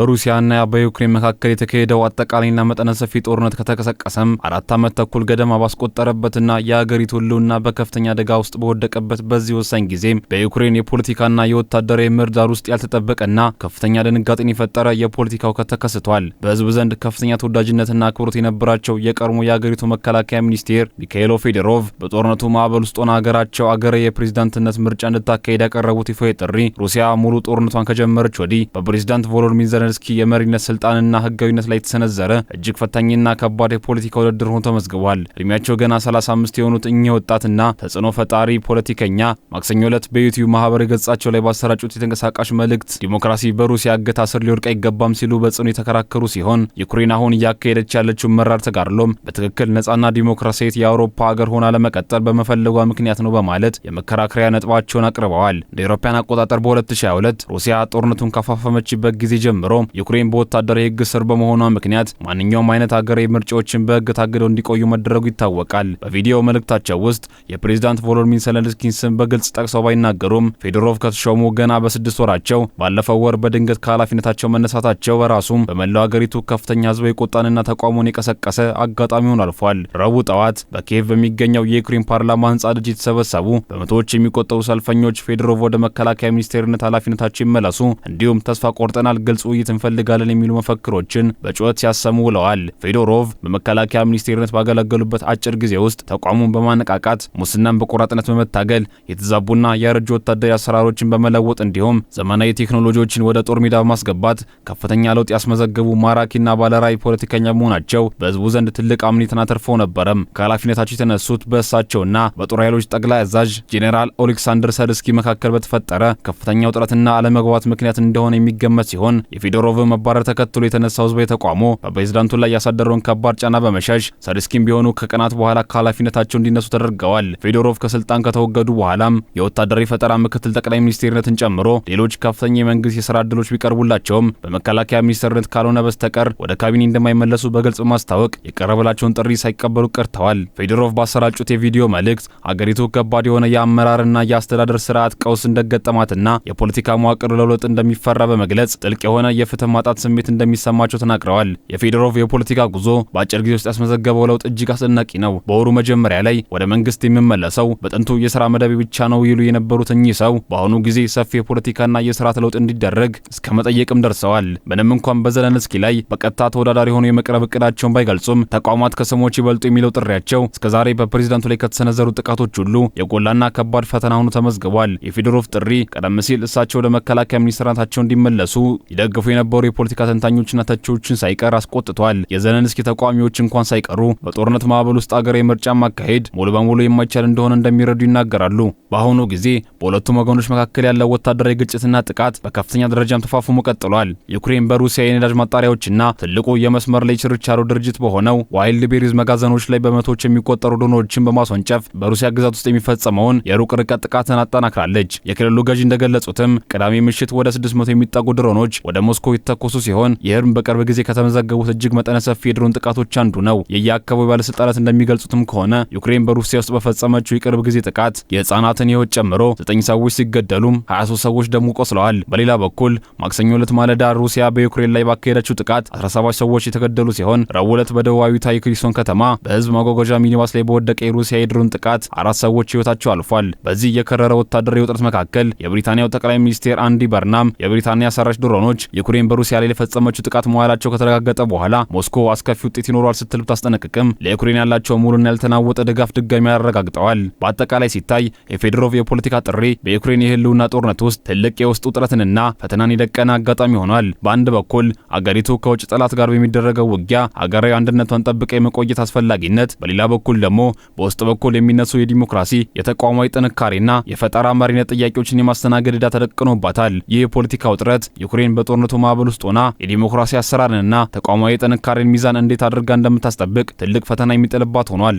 በሩሲያና በዩክሬን መካከል የተካሄደው አጠቃላይና መጠነ ሰፊ ጦርነት ከተቀሰቀሰም 4 ዓመት ተኩል ገደማ ባስቆጠረበትና የሀገሪቱ ሕልውና በከፍተኛ አደጋ ውስጥ በወደቀበት በዚህ ወሳኝ ጊዜ በዩክሬን የፖለቲካና የወታደራዊ ምህዳር ውስጥ ያልተጠበቀና ከፍተኛ ድንጋጤን የፈጠረ የፖለቲካ ሁከት ተከስቷል። በሕዝብ ዘንድ ከፍተኛ ተወዳጅነትና አክብሮት የነበራቸው የቀድሞ የሀገሪቱ መከላከያ ሚኒስቴር ሚካኤሎ ፌዶሮቭ በጦርነቱ ማዕበል ውስጥ ሆና ሀገራቸው አገረ የፕሬዝዳንትነት ምርጫ እንድታካሄድ ያቀረቡት ይፋዊ ጥሪ ሩሲያ ሙሉ ጦርነቷን ከጀመረች ወዲህ በፕሬዝዳንት ቮሎዲሚር ዘለንስኪ የመሪነት ስልጣንና ህጋዊነት ላይ የተሰነዘረ እጅግ ፈታኝና ከባድ የፖለቲካ ውድድር ሆኖ ተመዝግቧል። እድሜያቸው ገና 35 የሆኑት እኚህ ወጣትና ተጽዕኖ ፈጣሪ ፖለቲከኛ ማክሰኞ ዕለት በዩቲዩብ ማህበራዊ ገጻቸው ላይ ባሰራጩት የተንቀሳቃሽ መልእክት ዲሞክራሲ በሩሲያ እገታ ስር ሊወድቅ አይገባም ሲሉ በጽኑ የተከራከሩ ሲሆን ዩክሬን አሁን እያካሄደች ያለችው መራር ተጋድሎም በትክክል ነጻና ዲሞክራሲያዊት የአውሮፓ ሀገር ሆና ለመቀጠል በመፈለጓ ምክንያት ነው በማለት የመከራከሪያ ነጥባቸውን አቅርበዋል። እንደ አውሮፓውያን አቆጣጠር በ2022 ሩሲያ ጦርነቱን ካፋፈመችበት ጊዜ ጀምሮ ዩክሬን በወታደራዊ ህግ ስር በመሆኗ ምክንያት ማንኛውም አይነት ሀገራዊ ምርጫዎችን በህግ ታግደው እንዲቆዩ መደረጉ ይታወቃል። በቪዲዮ መልእክታቸው ውስጥ የፕሬዝዳንት ቮሎዲሚር ዘለንስኪን ስም በግልጽ ጠቅሰው ባይናገሩም ፌዶሮቭ ከተሾሙ ገና በ6 ወራቸው ባለፈው ወር በድንገት ከኃላፊነታቸው መነሳታቸው በራሱም በመላው ሀገሪቱ ከፍተኛ ህዝባዊ ቁጣንና ተቃውሞን የቀሰቀሰ አጋጣሚውን አልፏል። ረቡዕ ጠዋት በኪየቭ በሚገኘው የዩክሬን ፓርላማ ህንጻ ደጅ የተሰበሰቡ በመቶዎች የሚቆጠሩ ሰልፈኞች ፌዶሮቭ ወደ መከላከያ ሚኒስቴርነት ኃላፊነታቸው ይመለሱ፣ እንዲሁም ተስፋ ቆርጠናል፣ ግልጽ ውይይት እንፈልጋለን የሚሉ መፈክሮችን በጩኸት ሲያሰሙ ውለዋል። ፌዶሮቭ በመከላከያ ሚኒስቴርነት ባገለገሉበት አጭር ጊዜ ውስጥ ተቋሙን በማነቃቃት ሙስናን በቆራጥነት በመታገል የተዛቡና ያረጁ ወታደራዊ አሰራሮችን በመለወጥ እንዲሁም ዘመናዊ ቴክኖሎጂዎችን ወደ ጦር ሜዳ በማስገባት ከፍተኛ ለውጥ ያስመዘገቡ ማራኪና ባለራዕይ ፖለቲከኛ መሆናቸው በህዝቡ ዘንድ ትልቅ አምኔትን አትርፈው ነበረም። ከኃላፊነታቸው የተነሱት በእሳቸውና በጦር ኃይሎች ጠቅላይ አዛዥ ጄኔራል ኦሌክሳንደር ሰርስኪ መካከል በተፈጠረ ከፍተኛ ውጥረትና አለመግባባት ምክንያት እንደሆነ የሚገመት ሲሆን የፌዶሮቭ መባረር ተከትሎ የተነሳው ህዝባዊ ተቃውሞ በፕሬዝዳንቱ ላይ ያሳደረውን ከባድ ጫና በመሸሽ ሰርስኪም ቢሆኑ ከቀናት በኋላ ከኃላፊነታቸው እንዲነሱ ተደርገዋል። ፌዶሮቭ ከስልጣን ከተወገዱ በኋላም የወታደራዊ ፈጠራ ምክትል ጠቅላይ ሚኒስቴርነትን ጨምሮ ሌሎች ከፍተኛ የመንግስት የስራ ዕድሎች ቢቀርቡላቸውም በመከላከያ ሚኒስቴርነት ካልሆነ በስተቀር ወደ ካቢኔ እንደማይመለሱ በግልጽ ማስታወቅ የቀረበላቸውን ጥሪ ሳይቀበሉ ቀርተዋል። ፌዶሮቭ ባሰራጩት የቪዲዮ መልእክት አገሪቱ ከባድ የሆነ የአመራርና የአስተዳደር ስርዓት ቀውስ እንደገጠማትና የፖለቲካ መዋቅር ለውጥ እንደሚፈራ በመግለጽ ጥልቅ የሆነ የፍትህ ማጣት ስሜት እንደሚሰማቸው ተናግረዋል። የፌዶሮቭ የፖለቲካ ጉዞ በአጭር ጊዜ ውስጥ ያስመዘገበው ለውጥ እጅግ አስደናቂ ነው። በወሩ መጀመሪያ ላይ ወደ መንግስት የሚመለሰው በጥንቱ የሥራ መደብ ብቻ ነው ይሉ የነበሩት እኚህ ሰው በአሁኑ ጊዜ ሰፊ የፖለቲካና የስርዓት ለውጥ እንዲደረግ እስከ መጠየቅም ደርሰዋል። ምንም እንኳን በዘለንስኪ ላይ በቀጥታ ተወዳዳሪ ሆኖ የመቅረብ እቅዳቸውን ባይገልጹም ተቋማት ከስሞች ይበልጡ የሚለው ጥሪያቸው እስከዛሬ በፕሬዝዳንቱ ላይ ከተሰነዘሩ ጥቃቶች ሁሉ የጎላና ከባድ ፈተና ሆኖ ተመዝግቧል። የፌዶሮቭ ጥሪ ቀደም ሲል እሳቸው ወደ መከላከያ ሚኒስትርነታቸው እንዲመለሱ ይደግፉ የነበሩ የፖለቲካ ተንታኞችና ተቺዎችን ሳይቀር አስቆጥቷል። የዘለንስኪ ተቃዋሚዎች እንኳን ሳይቀሩ በጦርነት ማዕበል ውስጥ አገራዊ ምርጫ ማካሄድ ሙሉ በሙሉ የማይቻል እንደሆነ እንደሚረዱ ይናገራሉ። በአሁኑ ጊዜ በሁለቱም ወገኖች መካከል ያለው ወታደራዊ ግጭትና ጥቃት በከፍተኛ ደረጃም ተፋፍሞ ቀጥሏል። ዩክሬን በሩሲያ የነዳጅ ማጣሪያዎችና ትልቁ የመስመር ላይ ችርቻሮ ድርጅት በሆነው ዋይልድ ቤሪዝ መጋዘኖች ላይ በመቶዎች የሚቆጠሩ ድሮኖችን በማስወንጨፍ በሩሲያ ግዛት ውስጥ የሚፈጸመውን የሩቅ ርቀት ጥቃትን አጠናክራለች። የክልሉ ገዢ እንደገለጹትም ቅዳሜ ምሽት ወደ 600 የሚጠጉ ድሮኖች ወደ ሞስኮ የተተኮሱ ሲሆን ይህም በቅርብ ጊዜ ከተመዘገቡት እጅግ መጠነ ሰፊ የድሮን ጥቃቶች አንዱ ነው። የየአካባቢው ባለስልጣናት እንደሚገልጹትም ከሆነ ዩክሬን በሩሲያ ውስጥ በፈጸመችው የቅርብ ጊዜ ጥቃት የህፃናትን ህይወት ጨምሮ 9 ሰዎች ሲገደሉም 23 ሰዎች ደግሞ ቆስለዋል። በሌላ በኩል ማክሰኞ ዕለት ማለዳ ሩሲያ በዩክሬን ላይ ባካሄደችው ጥቃት 17 ሰዎች የተገደሉ ሲሆን ረቡዕ ዕለት በደቡባዊቷ የክሪሶን ከተማ በህዝብ ማጓጓዣ ሚኒባስ ላይ በወደቀ የሩሲያ የድሮን ጥቃት 4 ሰዎች ህይወታቸው አልፏል። በዚህ የከረረ ወታደራዊ ውጥረት መካከል የብሪታንያው ጠቅላይ ሚኒስቴር አንዲ በርናም የብሪታንያ ሰራሽ ድሮኖች ዩክሬን በሩሲያ ላይ ለፈጸመችው ጥቃት መዋላቸው ከተረጋገጠ በኋላ ሞስኮ አስከፊ ውጤት ይኖራል ስትል ብታስጠነቅቅም ለዩክሬን ያላቸው ሙሉና ያልተናወጠ ድጋፍ ድጋሚ ያረጋግጠዋል። በአጠቃላይ ሲታይ የፌዶሮቭ የፖለቲካ ጥሪ በዩክሬን የህልውና ጦርነት ውስጥ ትልቅ የውስጥ ውጥረትንና ፈተናን የደቀነ አጋጣሚ ሆኗል። በአንድ በኩል አገሪቱ ከውጭ ጠላት ጋር በሚደረገው ውጊያ ሀገራዊ አንድነቷን ጠብቃ የመቆየት አስፈላጊነት፣ በሌላ በኩል ደግሞ በውስጥ በኩል የሚነሱ የዲሞክራሲ የተቋማዊ ጥንካሬና የፈጠራ መሪነት ጥያቄዎችን የማስተናገድ ዕዳ ተደቅኖባታል። ይህ የፖለቲካ ውጥረት ዩክሬን በጦርነቱ ማዕበል ውስጥ ሆና የዲሞክራሲ አሰራርንና ተቋማዊ ጥንካሬን ሚዛን እንዴት አድርጋ እንደምታስጠብቅ ትልቅ ፈተና የሚጥልባት ሆኗል።